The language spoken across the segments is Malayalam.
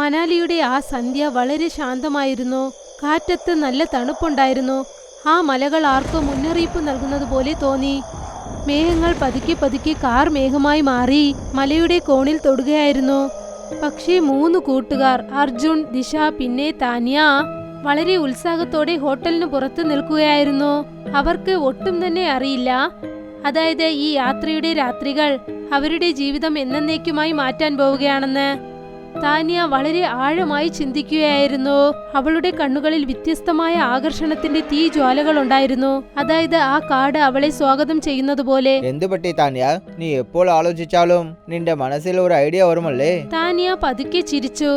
മനാലിയുടെ ആ സന്ധ്യ വളരെ ശാന്തമായിരുന്നു. കാറ്റത്ത് നല്ല തണുപ്പുണ്ടായിരുന്നു. ആ മലകൾ ആർക്കോ മുന്നറിയിപ്പ് നൽകുന്നത് പോലെ തോന്നി. മേഘങ്ങൾ പതുക്കെ പതുക്കെ കാർ മേഘമായി മാറി മലയുടെ കോണിൽ തൊടുകയായിരുന്നു. പക്ഷേ 3 കൂട്ടുകാർ അർജുൻ, ദിശ പിന്നെ താന്യ വളരെ ഉത്സാഹത്തോടെ ഹോട്ടലിന് പുറത്ത് നിൽക്കുകയായിരുന്നു. അവർക്ക് ഒട്ടും തന്നെ അറിയില്ല, അതായത് ഈ യാത്രയുടെ രാത്രികൾ അവരുടെ ജീവിതം എന്നേക്കുമായി മാറ്റാൻ പോവുകയാണെന്ന്. താന്യ വളരെ ആഴമായി ചിന്തിക്കുകയായിരുന്നു. അവളുടെ കണ്ണുകളിൽ വ്യത്യസ്തമായ ആകർഷണത്തിന്റെ തീജ്വാലകൾ ഉണ്ടായിരുന്നു. അതായത് ആ കാട് അവളെ സ്വാഗതം ചെയ്യുന്നത് പോലെ. എന്തു പറ്റി താന്യ? നീ എപ്പോൾ ആലോചിച്ചാലും നിന്റെ മനസ്സിൽ ഒരു ഐഡിയ ഓർമ്മല്ലേ? താന്യ പതുക്കെ ചിരിച്ചു.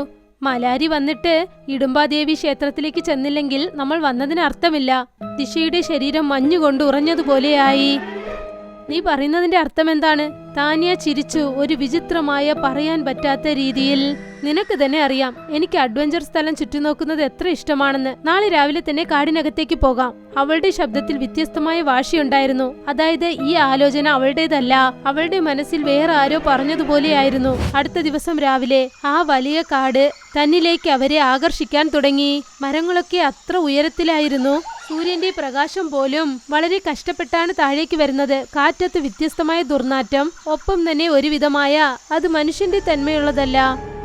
മലാരി വന്നിട്ട് ഇടുമ്പാദേവി ക്ഷേത്രത്തിലേക്ക് ചെന്നില്ലെങ്കിൽ നമ്മൾ വന്നതിന് അർത്ഥമില്ല. ദിശയുടെ ശരീരം മഞ്ഞുകൊണ്ട് ഉറഞ്ഞതുപോലെയായി. നീ പറയുന്നതിന്റെ അർത്ഥം എന്താണ്? താന്യ ചിരിച്ചു, ഒരു വിചിത്രമായ പറയാൻ പറ്റാത്ത രീതിയിൽ. നിനക്ക് തന്നെ അറിയാം എനിക്ക് അഡ്വഞ്ചർ സ്ഥലം ചുറ്റിനോക്കുന്നത് എത്ര ഇഷ്ടമാണെന്ന്. നാളെ രാവിലെ തന്നെ കാടിനകത്തേക്ക് പോകാം. അവളുടെ ശബ്ദത്തിൽ വ്യത്യസ്തമായ വാശിയുണ്ടായിരുന്നു. അതായത് ഈ ആലോചന അവളുടേതല്ല, അവളുടെ മനസ്സിൽ വേറെ ആരോ പറഞ്ഞതുപോലെയായിരുന്നു. അടുത്ത ദിവസം രാവിലെ ആ വലിയ കാട് തന്നിലേക്ക് അവരെ ആകർഷിക്കാൻ തുടങ്ങി. മരങ്ങളൊക്കെ അത്ര ഉയരത്തിലായിരുന്നു. സൂര്യന്റെ പ്രകാശം പോലും വളരെ കഷ്ടപ്പെട്ടാണ് താഴേക്ക് വരുന്നത്. കാറ്റത്ത് വ്യത്യസ്തമായ ദുർനാറ്റം, ഒപ്പം തന്നെ ഒരുവിധമായ അത് മനുഷ്യന്റെ തന്മയുള്ളതല്ല.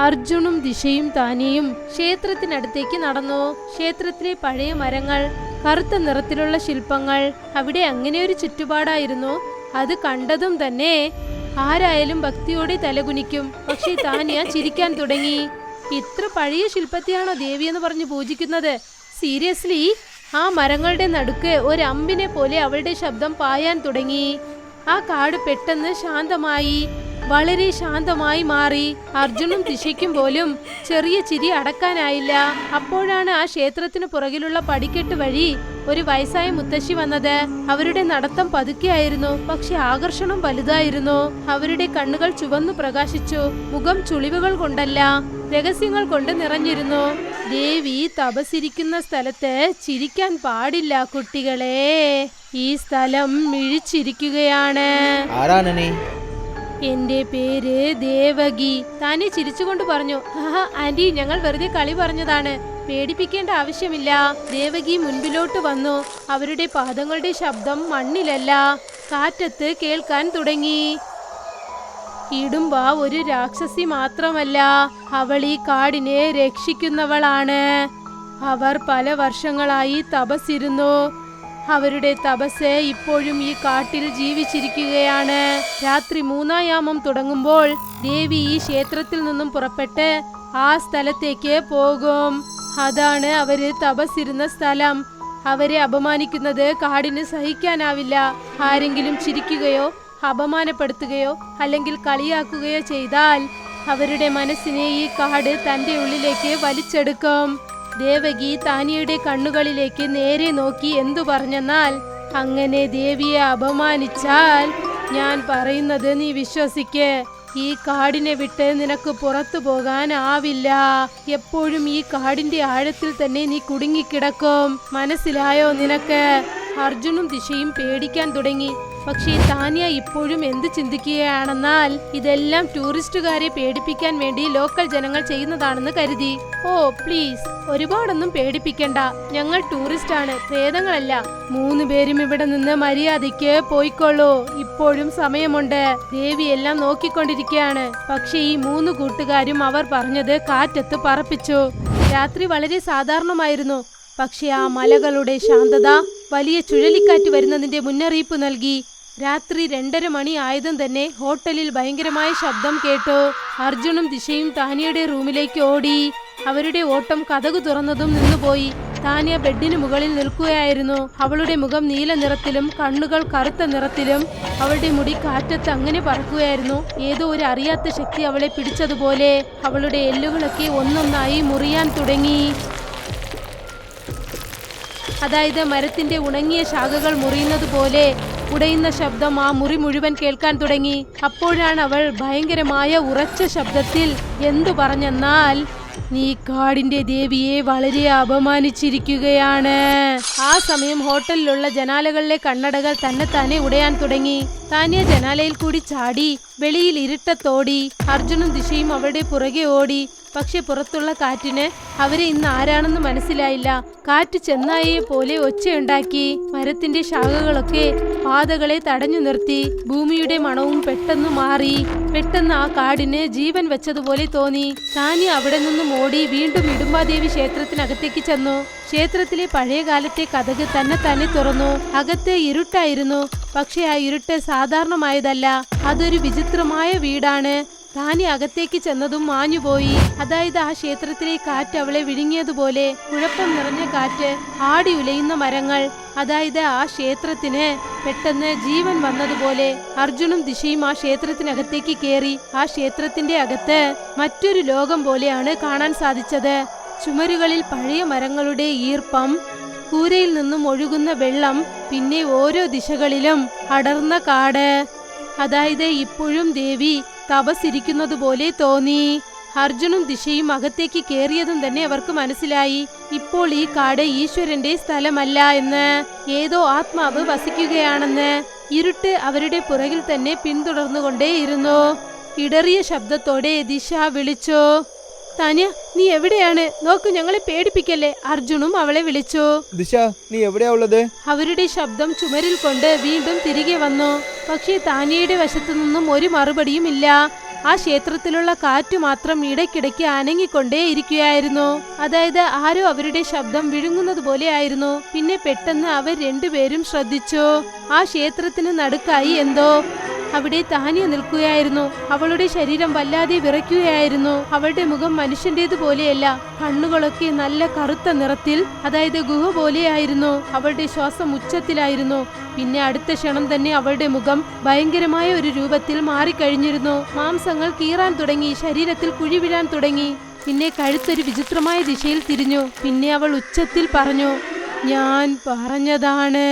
അർജുനും ദിശയും താനിയും ക്ഷേത്രത്തിനടുത്തേക്ക് നടന്നു. ക്ഷേത്രത്തിലെ പഴയ മരങ്ങൾ, കറുത്ത നിറത്തിലുള്ള ശില്പങ്ങൾ, അവിടെ അങ്ങനെ ഒരു ചുറ്റുപാടായിരുന്നു. അത് കണ്ടതും തന്നെ ആരായാലും ഭക്തിയോടെ തലകുനിക്കും. പക്ഷേ താന്യ ചിരിക്കാൻ തുടങ്ങി. ഇത്ര പഴയ ശില്പത്തെയാണോ ദേവിയെന്ന് പറഞ്ഞ് പൂജിക്കുന്നത്? സീരിയസ്ലി? ആ മരങ്ങളുടെ നടുക്ക് ഒരു അമ്പിനെ പോലെ അവളുടെ ശബ്ദം പായാൻ തുടങ്ങി. ആ കാട് പെട്ടെന്ന് ശാന്തമായി, വളരെ ശാന്തമായി മാറി. അർജുനും ദിശയ്ക്കും പോലും ചെറിയ ചിരി അടക്കാനായില്ല. അപ്പോഴാണ് ആ ക്ഷേത്രത്തിന് പുറകിലുള്ള പടിക്കെട്ട് വഴി ഒരു വയസ്സായ മുത്തശ്ശി വന്നത്. അവരുടെ നടത്തം പതുക്കെയായിരുന്നു, പക്ഷെ ആകർഷണം വലുതായിരുന്നു. അവരുടെ കണ്ണുകൾ ചുവന്നു പ്രകാശിച്ചു. മുഖം ചുളിവുകൾ കൊണ്ടല്ല, രഹസ്യങ്ങൾ കൊണ്ട് നിറഞ്ഞിരുന്നു. ദേവി തപസിരിക്കുന്ന സ്ഥലത്ത് ചിരിക്കാൻ പാടില്ല കുട്ടികളെ. ഈ സ്ഥലം മിഴിച്ചിരിക്കുകയാണ്. ആരാണ് നീ? എന്റെ പേര് ദേവകി. താനെ ചിരിച്ചുകൊണ്ട് പറഞ്ഞു. ആന്റി, ഞങ്ങൾ വെറുതെ കളി പറഞ്ഞതാണ്, പേടിപ്പിക്കേണ്ട ആവശ്യമില്ല. ദേവകി മുൻപിലോട്ട് വന്നു. അവരുടെ പാദങ്ങളുടെ ശബ്ദം മണ്ണിലല്ല, കാറ്റത്ത് കേൾക്കാൻ തുടങ്ങി. ഇടുമ്പ ഒരു രാക്ഷസി മാത്രമല്ല, അവൾ ഈ കാടിനെ രക്ഷിക്കുന്നവളാണ്. അവർ പല വർഷങ്ങളായി തപസ്സിരുന്നു. അവരുടെ തപസ് ഇപ്പോഴും ഈ കാട്ടിൽ ജീവിച്ചിരിക്കുകയാണ്. രാത്രി 3-ാം യാമം തുടങ്ങുമ്പോൾ ദേവി ഈ ക്ഷേത്രത്തിൽ നിന്നും പുറപ്പെട്ട് ആ സ്ഥലത്തേക്ക് പോകും. അതാണ് അവര് തപസ്സിരുന്ന സ്ഥലം. അവരെ അപമാനിക്കുന്നത് കാടിന് സഹിക്കാനാവില്ല. ആരെങ്കിലും ചിരിക്കുകയോ അപമാനപ്പെടുത്തുകയോ അല്ലെങ്കിൽ കളിയാക്കുകയോ ചെയ്താൽ അവരുടെ മനസ്സിനെ ഈ കാട് തന്റെ ഉള്ളിലേക്ക് വലിച്ചെടുക്കും. ദേവകി താനിയുടെ കണ്ണുകളിലേക്ക് നേരെ നോക്കി എന്തു പറഞ്ഞെന്നാൽ, അങ്ങനെ ദേവിയെ അപമാനിച്ചാൽ ഞാൻ പറയുന്നത് നീ വിശ്വസിക്ക്. ഈ കാടിനെ വിട്ട് നിനക്ക് പുറത്തു പോകാൻ ആവില്ല. എപ്പോഴും ഈ കാടിന്റെ ആഴത്തിൽ തന്നെ നീ കുടുങ്ങിക്കിടക്കും. മനസ്സിലായോ നിനക്ക്? അർജുനും ദിശയും പേടിക്കാൻ തുടങ്ങി. പക്ഷേ താന്യ ഇപ്പോഴും എന്ത് ചിന്തിക്കുകയാണെന്നാൽ, ഇതെല്ലാം ടൂറിസ്റ്റുകാരെ പേടിപ്പിക്കാൻ വേണ്ടി ലോക്കൽ ജനങ്ങൾ ചെയ്യുന്നതാണെന്ന് കരുതി. ഓ പ്ലീസ്, ഒരുപാടൊന്നും പേടിപ്പിക്കണ്ട. ഞങ്ങൾ ടൂറിസ്റ്റ് ആണ്, പ്രേതങ്ങളല്ല. 3 പേരും ഇവിടെ നിന്ന് മര്യാദയ്ക്ക് പോയിക്കൊള്ളൂ. ഇപ്പോഴും സമയമുണ്ട്. ദേവി എല്ലാം നോക്കിക്കൊണ്ടിരിക്കുകയാണ്. പക്ഷേ ഈ 3 കൂട്ടുകാരും അവർ പറഞ്ഞത് കാറ്റത്ത് പറപ്പിച്ചു. രാത്രി വളരെ സാധാരണമായിരുന്നു. പക്ഷെ ആ മലകളുടെ ശാന്തത വലിയ ചുഴലിക്കാറ്റ് വരുന്നതിന്റെ മുന്നറിയിപ്പ് നൽകി. രാത്രി 2:30 മണി ആയതും തന്നെ ഹോട്ടലിൽ ഭയങ്കരമായ ശബ്ദം കേട്ടു. അർജുനും ദിശയും താനിയുടെ റൂമിലേക്ക് ഓടി. അവരുടെ ഓട്ടം കതകു തുറന്നതും നിന്നുപോയി. താനിയ ബെഡിന് മുകളിൽ നിൽക്കുകയായിരുന്നു. അവളുടെ മുഖം നീല നിറത്തിലും കണ്ണുകൾ കറുത്ത നിറത്തിലും. അവളുടെ മുടി കാറ്റത്ത് അങ്ങനെ പറക്കുകയായിരുന്നു. ഏതോ ഒരു അറിയാത്ത ശക്തി അവളെ പിടിച്ചതുപോലെ. അവളുടെ എല്ലുകളൊക്കെ ഒന്നൊന്നായി മുറിയാൻ തുടങ്ങി. അതായത് മരത്തിന്റെ ഉണങ്ങിയ ശാഖകൾ മുറിയുന്നത് പോലെ ഉടയുന്ന ശബ്ദം ആ മുറി മുഴുവൻ കേൾക്കാൻ തുടങ്ങി. അപ്പോഴാണ് അവൾ ഭയങ്കരമായ ഉറച്ച ശബ്ദത്തിൽ എന്തു പറഞ്ഞെന്നാൽ, നീ കാടിന്റെ ദേവിയെ വളരെ അപമാനിച്ചിരിക്കുകയാണ്. ആ സമയം ഹോട്ടലിലുള്ള ജനാലകളിലെ കണ്ണടകൾ തന്നെത്താനെ ഉടയാൻ തുടങ്ങി. താനിയ ജനാലയിൽ കൂടി ചാടി വെളിയിൽ ഇരുട്ടത്തോടി. അർജുനും ദിശയും അവളുടെ പുറകെ ഓടി. പക്ഷെ പുറത്തുള്ള കാറ്റിന് അവരെ ഇന്ന് ആരാണെന്ന് മനസ്സിലായില്ല. കാറ്റ് ചെന്നായയെ പോലെ ഒച്ചയുണ്ടാക്കി. മരത്തിന്റെ ശാഖകളൊക്കെ പാതകളെ തടഞ്ഞു നിർത്തി. ഭൂമിയുടെ മണവും പെട്ടെന്ന് മാറി. പെട്ടെന്ന് ആ കാടിന് ജീവൻ വെച്ചതുപോലെ തോന്നി. താനി അവിടെ നിന്നും ഓടി വീണ്ടും ഇടുമ്പാദേവി ക്ഷേത്രത്തിനകത്തേക്ക് ചെന്നു. ക്ഷേത്രത്തിലെ പഴയ കാലത്തെ കതക് തന്നെ തുറന്നു. അകത്ത് ഇരുട്ടായിരുന്നു. പക്ഷെ ആ ഇരുട്ട് സാധാരണമായതല്ല, അതൊരു വിചിത്രമായ വീടാണ്. താനി അകത്തേക്ക് ചെന്നതും മാഞ്ഞുപോയി. അതായത് ആ ക്ഷേത്രത്തിലെ കാറ്റ് അവളെ വിഴുങ്ങിയതുപോലെ. കുഴപ്പം നിറഞ്ഞ കാറ്റ്, ആടി ഉലയുന്ന മരങ്ങൾ. അതായത് ആ ക്ഷേത്രത്തിന് പെട്ടെന്ന് ജീവൻ വന്നതുപോലെ. അർജുനും ദിശയും ആ ക്ഷേത്രത്തിനകത്തേക്ക് കയറി. ആ ക്ഷേത്രത്തിന്റെ അകത്ത് മറ്റൊരു ലോകം പോലെയാണ് കാണാൻ സാധിച്ചത്. ചുമരുകളിൽ പഴയ മരങ്ങളുടെ ഈർപ്പം, കൂരയിൽ നിന്നും ഒഴുകുന്ന വെള്ളം, പിന്നെ ഓരോ ദിശകളിലും അടർന്ന കാട്. അതായത് ഇപ്പോഴും ദേവി തപസ്സിരിക്കുന്നത് പോലെ തോന്നി. അർജുനും ദിശയും അകത്തേക്ക് കയറിയതും തന്നെ അവർക്ക് മനസ്സിലായി, ഇപ്പോൾ ഈ കാട് ഈശ്വരന്റെ സ്ഥലമല്ല എന്ന്. ഏതോ ആത്മാവ് വസിക്കുകയാണെന്ന്. ഇരുട്ട് അവരുടെ പുറകിൽ തന്നെ പിന്തുടർന്നുകൊണ്ടേയിരുന്നു. ഇടറിയ ശബ്ദത്തോടെ ദിശ വിളിച്ചു, താന്യ, നീ എവിടെയാണ്? നോക്കൂ, ഞങ്ങളെ പേടിപ്പിക്കല്ലേ. അർജുനും അവളെ വിളിച്ചു. ദിശ, നീ എവിടെയാ ഉള്ളത്? അവരുടെ ശബ്ദം ചുമരിൽ കൊണ്ട് വീണ്ടും തിരികെ വന്നു. പക്ഷേ താനിയുടെ വശത്തു നിന്നും ഒരു മറുപടിയും ഇല്ല. ആ ക്ഷേത്രത്തിലുള്ള കാറ്റു മാത്രം ഇടയ്ക്കിടയ്ക്ക് അനങ്ങിക്കൊണ്ടേ ഇരിക്കുകയായിരുന്നു. അതായത് ആരോ അവരുടെ ശബ്ദം വിഴുങ്ങുന്നത് പോലെ ആയിരുന്നു. പിന്നെ പെട്ടെന്ന് അവർ രണ്ടുപേരും ശ്രദ്ധിച്ചു. ആ ക്ഷേത്രത്തിന് നടുക്കായി എന്തോ. അവിടെ താനിയ നിൽക്കുകയായിരുന്നു. അവളുടെ ശരീരം വല്ലാതെ വിറയ്ക്കുകയായിരുന്നു. അവളുടെ മുഖം മനുഷ്യന്റേതുപോലെയല്ല. കണ്ണുകളൊക്കെ നല്ല കറുത്ത നിറത്തിൽ, അതായത് ഗുഹ പോലെയായിരുന്നു. അവളുടെ ശ്വാസം ഉച്ചത്തിലായിരുന്നു. പിന്നെ അടുത്ത ക്ഷണം തന്നെ അവളുടെ മുഖം ഭയങ്കരമായ ഒരു രൂപത്തിൽ മാറിക്കഴിഞ്ഞിരുന്നു. മാംസങ്ങൾ കീറാൻ തുടങ്ങി, ശരീരത്തിൽ കുഴി വീഴാൻ തുടങ്ങി. പിന്നെ കഴുത്തൊരു വിചിത്രമായ ദിശയിൽ തിരിഞ്ഞു. പിന്നെ അവൾ ഉച്ചത്തിൽ പറഞ്ഞു, ഞാൻ പറഞ്ഞതാണ്,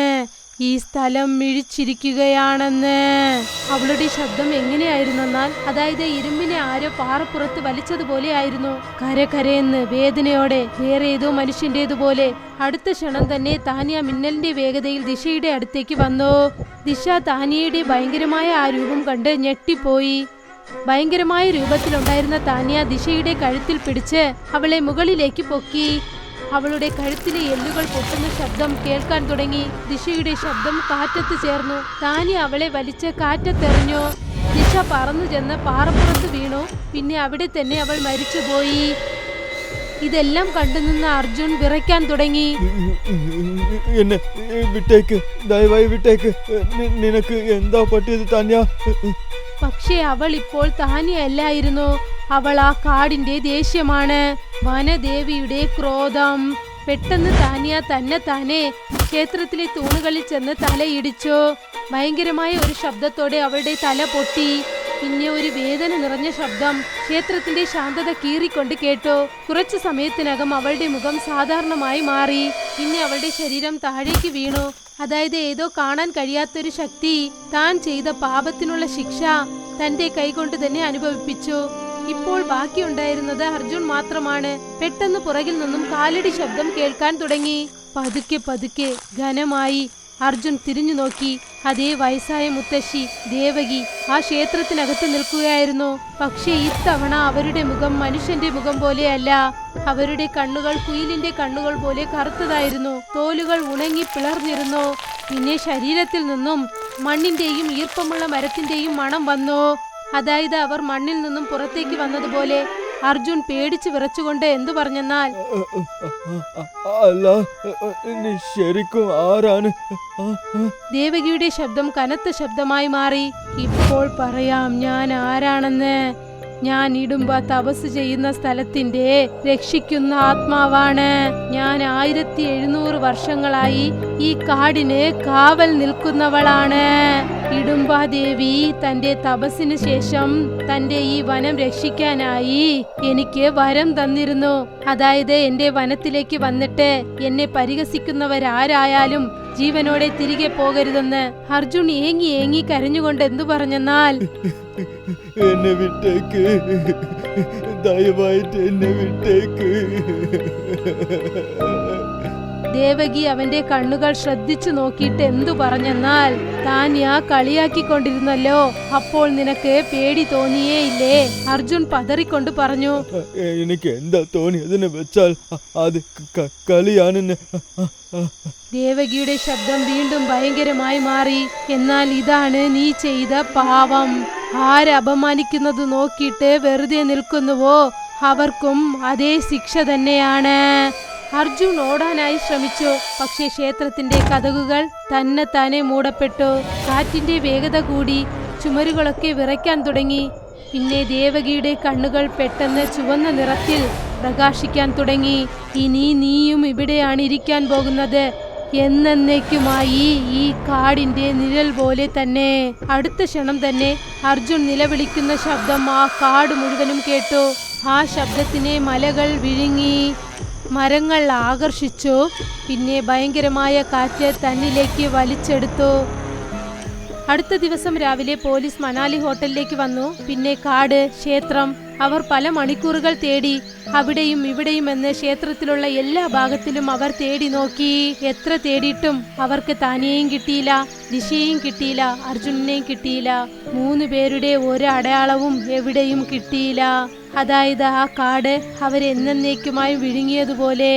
ഈ സ്ഥലം മിഴിച്ചിരിക്കുകയാണെന്ന്. അവളുടെ ശബ്ദം എങ്ങനെയായിരുന്നെന്നാൽ, അതായത് ഇരുമ്പിനെ ആരോ പാറപ്പുറത്ത് വലിച്ചതുപോലെ ആയിരുന്നു. കരകരയെന്ന് വേദനയോടെ, വേറെ ഏതോ മനുഷ്യന്റേതുപോലെ. അടുത്ത ക്ഷണം തന്നെ താനിയ മിന്നലിന്റെ വേഗതയിൽ ദിശയുടെ അടുത്തേക്ക് വന്നു. ദിശ താനിയയുടെ ഭയങ്കരമായ ആ രൂപം കണ്ട് ഞെട്ടിപ്പോയി. ഭയങ്കരമായ രൂപത്തിലുണ്ടായിരുന്ന താനിയ ദിശയുടെ കഴുത്തിൽ പിടിച്ച് അവളെ മുകളിലേക്ക് പൊക്കി. അവളുടെ കഴുത്തിലെ എല്ലുകൾ പൊട്ടുന്ന ശബ്ദം കേൾക്കാൻ തുടങ്ങി. ദിശയുടെ ശബ്ദം കാറ്റത്ത് ചേർന്നു. താനി അവളെ വലിച്ച് കാറ്റത്തെറിഞ്ഞു. ദിശ പറന്നു ചെന്ന് പാറപ്പുറത്ത് വീണു. പിന്നെ അവിടെ തന്നെ അവൾ മരിച്ചുപോയി. ഇതെല്ലാം കണ്ടുനിന്ന അർജുൻ വിറയ്ക്കാൻ തുടങ്ങി. എന്നെ വിട്ടേക്ക്, ദയവായി വിട്ടേക്ക്. നിനക്ക് എന്താ പറ്റിയത് താന്യ? പക്ഷേ അവൾ ഇപ്പോൾ താനിയല്ലായിരുന്നു. അവൾ ആ കാടിന്റെ ദേഷ്യമാണ്, വനദേവിയുടെ ക്രോധം. പെട്ടെന്ന് താനിയ താനെ ക്ഷേത്രത്തിലെ തൂണുകളിൽ ചെന്ന് തലയിടിച്ചു. ഭയങ്കരമായ ഒരു ശബ്ദത്തോടെ അവളുടെ തല പൊട്ടി. പിന്നെ ഒരു വേദന നിറഞ്ഞ ശബ്ദം ക്ഷേത്രത്തിന്റെ ശാന്തത കീറിക്കൊണ്ട് കേട്ടു. കുറച്ചു സമയത്തിനകം അവളുടെ മുഖം സാധാരണമായി മാറി. പിന്നെ അവളുടെ ശരീരം താഴേക്ക് വീണു. അതായത് ഏതോ കാണാൻ കഴിയാത്തൊരു ശക്തി താൻ ചെയ്ത പാപത്തിനുള്ള ശിക്ഷ തന്റെ കൈകൊണ്ട് തന്നെ അനുഭവിപ്പിച്ചു. ഇപ്പോൾ ബാക്കിയുണ്ടായിരുന്നത് അർജുൻ മാത്രമാണ്. പെട്ടെന്ന് പുറകിൽ നിന്നും കാലടി ശബ്ദം കേൾക്കാൻ തുടങ്ങി. പതുക്കെ പതുക്കെ ഘനമായി. അർജുൻ തിരിഞ്ഞു നോക്കി. അതേ വയസ്സായ മുത്തശ്ശി ദേവകി ആ ക്ഷേത്രത്തിനകത്ത് നിൽക്കുകയായിരുന്നു. പക്ഷേ ഇത്തവണ അവരുടെ മുഖം മനുഷ്യന്റെ മുഖം പോലെയല്ല. അവരുടെ കണ്ണുകൾ കുയിലിന്റെ കണ്ണുകൾ പോലെ കറുത്തതായിരുന്നു. തോലുകൾ ഉണങ്ങി പിളർന്നിരുന്നു. പിന്നെ ശരീരത്തിൽ നിന്നും മണ്ണിന്റെയും ഈർപ്പമുള്ള മരത്തിന്റെയും മണം വന്നു. അതായത് അവർ മണ്ണിൽ നിന്നും പുറത്തേക്ക് വന്നതുപോലെ. അർജുൻ പേടിച്ചു വിറച്ചുകൊണ്ട് എന്തു പറഞ്ഞെന്നാൽ, അല്ല, നീ ശരിക്കും ആരാണ്? ദേവകിയുടെ ശബ്ദം കനത്ത ശബ്ദമായി മാറി. ഇപ്പോൾ പറയാം ഞാൻ ആരാണെന്ന്. ഞാൻ ഇടുമ്പ തപസ് ചെയ്യുന്ന സ്ഥലത്തിന്റെ രക്ഷിക്കുന്ന ആത്മാവാണ്. ഞാൻ 1700 വർഷങ്ങളായി ഈ കാടിന് കാവൽ നിൽക്കുന്നവളാണ്. ഇടുമ്പാദേവി തന്റെ തപസ്സിന് ശേഷം തന്റെ ഈ വനം രക്ഷിക്കാനായി എനിക്ക് വരം തന്നിരുന്നു. അതായത് എന്റെ വനത്തിലേക്ക് വന്നിട്ട് എന്നെ പരിഹസിക്കുന്നവരാരായാലും ജീവനോടെ തിരികെ പോകരുതെന്ന്. അർജുൻ ഏങ്ങി ഏങ്ങി കരഞ്ഞുകൊണ്ട് എന്തു പറഞ്ഞെന്നാൽ, എന്നെ വിട്ടേക്ക്, ദയവായിട്ട് എന്നെ വിട്ടേക്ക്. ദേവകി അവന്റെ കണ്ണുകൾ ശ്രദ്ധിച്ചു നോക്കിയിട്ട് എന്തു പറഞ്ഞെന്നാൽ, താൻ കളിയാക്കിക്കൊണ്ടിരുന്നല്ലോ, അപ്പോൾ നിനക്ക് പേടി തോന്നിയേയില്ലേ? അർജുൻ പതറിക്കൊണ്ട് പറഞ്ഞു. എനിക്ക് എന്താ തോന്നിയതെന്ന് വെച്ചാൽ അത് കളിയാണെന്ന്. ദേവകിയുടെ ശബ്ദം വീണ്ടും ഭയങ്കരമായി മാറി. എന്നാൽ ഇതാണ് നീ ചെയ്ത പാവം. ആരപമാനിക്കുന്നത് നോക്കിയിട്ട് വെറുതെ നിൽക്കുന്നുവോ, അവർക്കും അതേ ശിക്ഷ തന്നെയാണ്. അർജുൻ ഓടാനായി ശ്രമിച്ചു. പക്ഷേ ക്ഷേത്രത്തിന്റെ കതകുകൾ തന്നെ മൂടപ്പെട്ടു. കാറ്റിന്റെ വേഗത കൂടി. ചുമരുകളൊക്കെ വിറയ്ക്കാൻ തുടങ്ങി. പിന്നെ ദേവകിയുടെ കണ്ണുകൾ പെട്ടെന്ന് ചുവന്ന നിറത്തിൽ പ്രകാശിക്കാൻ തുടങ്ങി. ഇനി നീയും ഇവിടെയാണ് ഇരിക്കാൻ പോകുന്നത്, എന്നേക്കുമായി ഈ കാടിന്റെ നിഴൽ പോലെ തന്നെ. അടുത്ത ക്ഷണം തന്നെ അർജുൻ നിലവിളിക്കുന്ന ശബ്ദം ആ കാട് മുഴുവനും കേട്ടു. ആ ശബ്ദത്തിനെ മലകൾ വിഴുങ്ങി, മരങ്ങൾ ആകർഷിച്ചു. പിന്നെ ഭയങ്കരമായ കാറ്റ് തന്നിലേക്ക് വലിച്ചെടുത്തു. അടുത്ത ദിവസം രാവിലെ പോലീസ് മനാലി ഹോട്ടലിലേക്ക് വന്നു. പിന്നെ കാട്, ക്ഷേത്രം. അവർ പല മണിക്കൂറുകൾ തേടി. അവിടെയും ഇവിടെയും എന്ന് ക്ഷേത്രത്തിലുള്ള എല്ലാ ഭാഗത്തിലും അവർ തേടി നോക്കി. എത്ര തേടിയിട്ടും അവർക്ക് താനെയും കിട്ടിയില്ല, ദിശയെയും കിട്ടിയില്ല, അർജുനനെയും കിട്ടിയില്ല. 3 പേരുടെ ഒരു അടയാളവും എവിടെയും കിട്ടിയില്ല. അതായത് ആ കാട് അവരെന്നേക്കുമായി വിഴുങ്ങിയതുപോലെ.